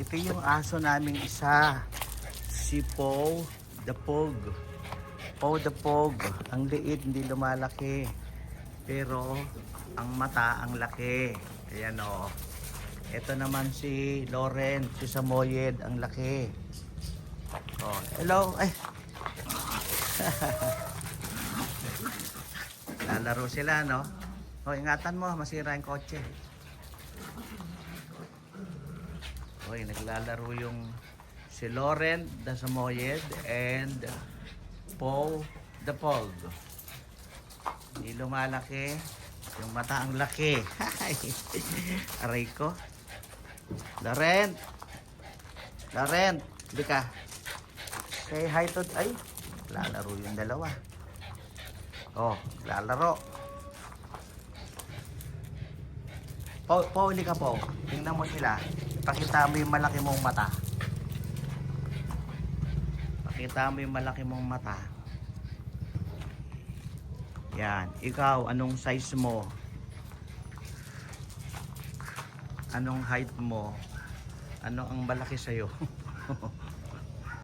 Ito yung aso naming isa. Si Pow the Pug. Pow the Pug. Ang liit, hindi lumalaki. Pero ang mata, ang laki. Ayan o. Ito naman si Loren, si Samoyed, ang laki. Oh, hello. Ay. Lalaro sila, no? Oh, ingatan mo, masira yung kotse. Oy, naglalaro yung si Loren the Samoyed and Pow the Pug. Hindi lumalaki. Yung mata ang laki. Aray ko. Loren! Loren! Hindi ka. Say hi to... Ay! Lalaro yung dalawa. Oh, lalaro. Pow, hindi ka po. Tingnan mo sila. Pakita mo yung malaki mong mata. Pakita mo yung malaki mong mata. Yan. Ikaw, anong size mo? Anong height mo? Ano ang malaki sa'yo?